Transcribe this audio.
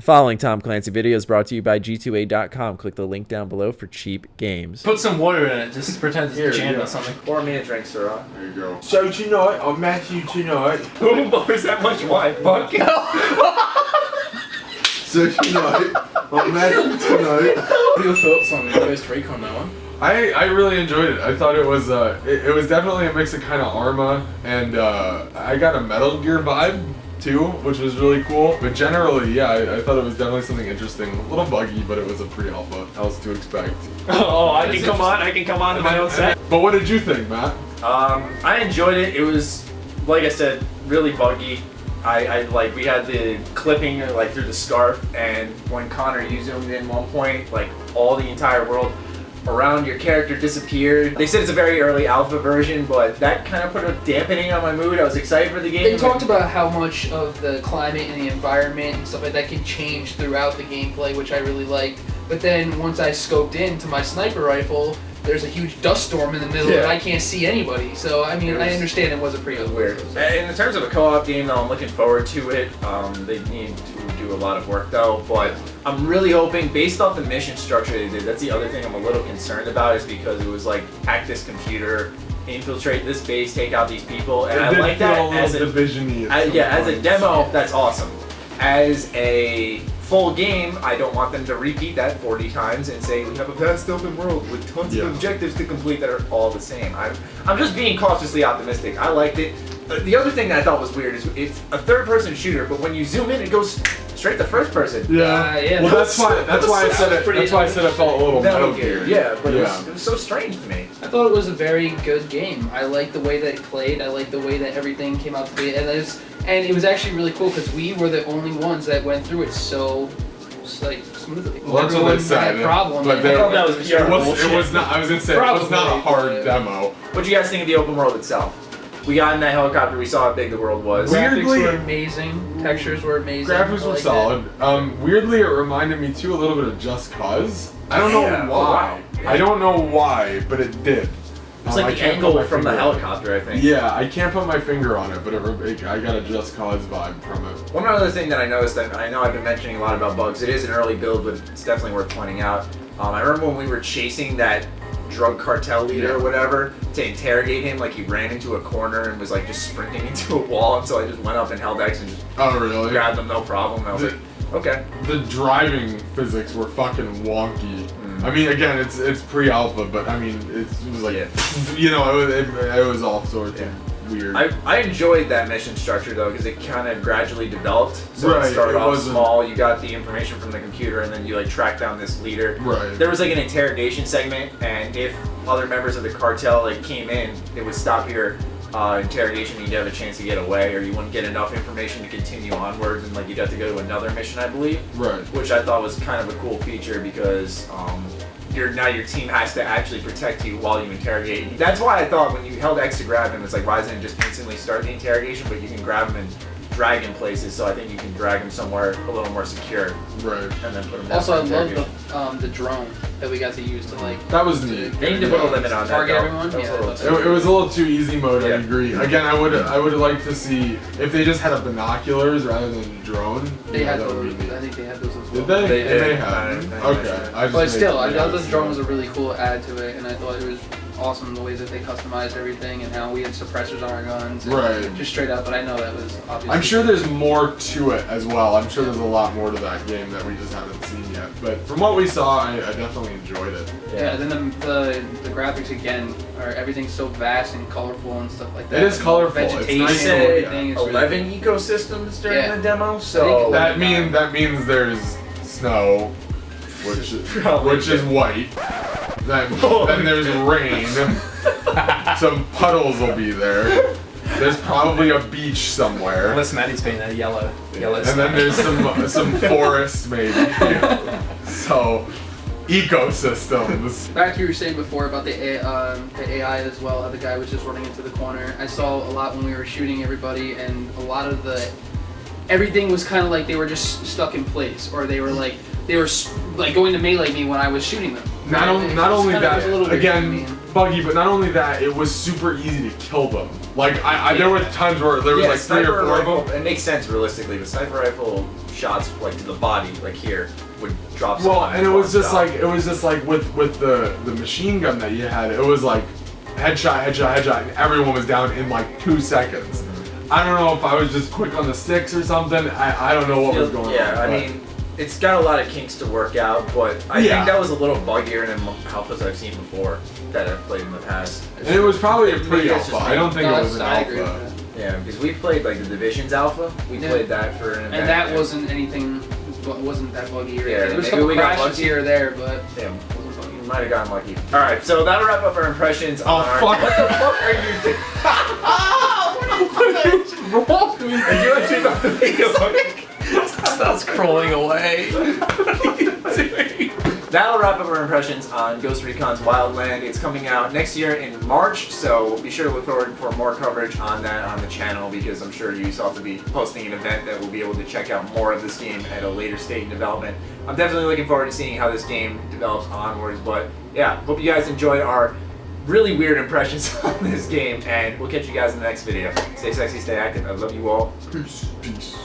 The following Tom Clancy video is brought to you by G2A.com. Click the link down below for cheap games. Put some water in it, just pretend it's jam or something. Pour me a drink, sir. There you go. So tonight, I met you tonight. Who pours that much wine? Fuck. So tonight, I met you tonight. What are your thoughts on Ghost Recon, that one? I really enjoyed it. I thought it was definitely a mix of kind of Arma and I got a Metal Gear vibe too, which was really cool. But generally, yeah, I thought it was definitely something interesting. A little buggy, but it was a pre-alpha. Else to expect. Oh, I can come on to my own set. But what did you think, Matt? I enjoyed it. It was, like I said, really buggy. I like, we had the clipping like through the scarf, and when Connor, you zoomed in one point, like all the entire world around your character disappeared. They said it's a very early alpha version, but that kind of put a dampening on my mood. I was excited for the game. They talked about how much of the climate and the environment and stuff like that can change throughout the gameplay, which I really liked. But then once I scoped into my sniper rifle, there's a huge dust storm in the middle and I can't see anybody. So, I mean, I understand it was a pretty weird. And in terms of a co-op game, though, I'm looking forward to it. They need to do a lot of work, though, but I'm really hoping, based off the mission structure they did, that's the other thing I'm a little concerned about, is because it was like, hack this computer, infiltrate this base, take out these people, and I like that as a division-y. As a demo, that's awesome. As a full game, I don't want them to repeat that 40 times and say we have a vast open world with tons of objectives to complete that are all the same. I'm just being cautiously optimistic. I liked it. The other thing that I thought was weird is it's a third-person shooter, but when you zoom in, it goes straight to first person. Yeah. Well, that's why I said it felt a little Metal Gear. Yeah, but it was so strange to me. I thought it was a very good game. I liked the way that it played. I liked the way that everything came out to be. And it was actually really cool because we were the only ones that went through it so smoothly. Well, that's what they said. Problem. But I thought that was pure bullshit. It was not. I was gonna say it was not a hard demo. What do you guys think of the open world itself? We got in that helicopter. We saw how big the world was. Graphics were amazing. Textures were amazing. Graphics were solid. Weirdly, it reminded me too a little bit of Just Cause. I don't know why. I don't know why, but it did. It's like the angle from the helicopter, I think. Yeah, I can't put my finger on it, but I got a Just Cause vibe from it. One other thing that I noticed, that I know I've been mentioning a lot about bugs, it is an early build, but it's definitely worth pointing out. I remember when we were chasing that drug cartel leader or whatever to interrogate him, like he ran into a corner and was like just sprinting into a wall, and so I just went up and held X and just grabbed him, no problem. I was like, okay. The driving physics were fucking wonky. I mean, again, it's pre-alpha, but I mean, it was like, you know, it was all sorts of weird. I enjoyed that mission structure though, because it kind of gradually developed. So it started off small. You got the information from the computer, and then you like track down this leader. Right. There was like an interrogation segment, and if other members of the cartel like came in, it would stop your interrogation. You'd have a chance to get away, or you wouldn't get enough information to continue onwards, and like you'd have to go to another mission, I believe. Right. Which I thought was kind of a cool feature, because now your team has to actually protect you while you interrogate. That's why I thought when you held X to grab him, it's like, why doesn't it just instantly start the interrogation? But you can grab him and drag him places, so I think you can drag him somewhere a little more secure. Right. And then put him down. Also, I love the drone that we got to use to like. That was neat. They need to put a limit on target that. Everyone. It was a little too easy mode. I agree. Again, I would like to see if they just had a binoculars rather than drone. They had those. I think they had those as well. Did they? They may have. Okay. But still, I thought the drone was a really cool add to it, and I thought it was awesome the way that they customized everything and how we had suppressors on our guns. Right. Just straight up, but I know that was obviously. I'm sure there's more to it as well. I'm sure there's a lot more to that game that we just haven't seen yet. But from what we saw, I definitely enjoyed it. Yeah, then the graphics again everything's so vast and colorful and stuff like that. It is colorful. Vegetation, it's nice. everything is 11 really ecosystems during the demo, so that means there's snow, which is white. Then there's rain. Some puddles will be there. There's probably a beach somewhere. Unless Matty's painting that yellow. And then there's some forest maybe. So ecosystems. Back to you were saying before about the AI as well, how the guy was just running into the corner. I saw a lot when we were shooting everybody, and a lot of everything was kind of like they were just stuck in place, or they were like going to melee me when I was shooting them. Not only that, again, buggy, but not only that, it was super easy to kill them. Like there were times where there was like 3 or 4 of them. It makes sense realistically, but sniper rifle shots like to the body, like here, would drop. Well, someone and it was just stop. like with the machine gun that you had, it was like headshot, headshot, headshot, and everyone was down in like 2 seconds. I don't know if I was just quick on the sticks or something. I don't know what was going on. Yeah, I but- mean, it's got a lot of kinks to work out, but I think that was a little buggier than alphas I've seen before that I've played in the past. And it was probably a Maybe pre-alpha. it's just I don't think No, it was an I agree with alpha. that. Yeah, because we played like the Division's alpha. We Yeah. played that for an event. And that wasn't anything, wasn't that buggy or Yeah, anything. There was a maybe couple we got crashes lucky. here or there, but Yeah, it wasn't buggy. we might have gotten lucky. All right, so that'll wrap up our impressions. Oh, on our fuck. What the fuck are you doing? What are you doing on the video? That's crawling away. That'll wrap up our impressions on Ghost Recon's Wildland. It's coming out next year in March, so be sure to look forward for more coverage on that on the channel, because I'm sure Ubisoft will be posting an event that we'll be able to check out more of this game at a later stage in development. I'm definitely looking forward to seeing how this game develops onwards, but yeah, hope you guys enjoyed our really weird impressions on this game, and we'll catch you guys in the next video. Stay sexy, stay active. I love you all. Peace. Peace.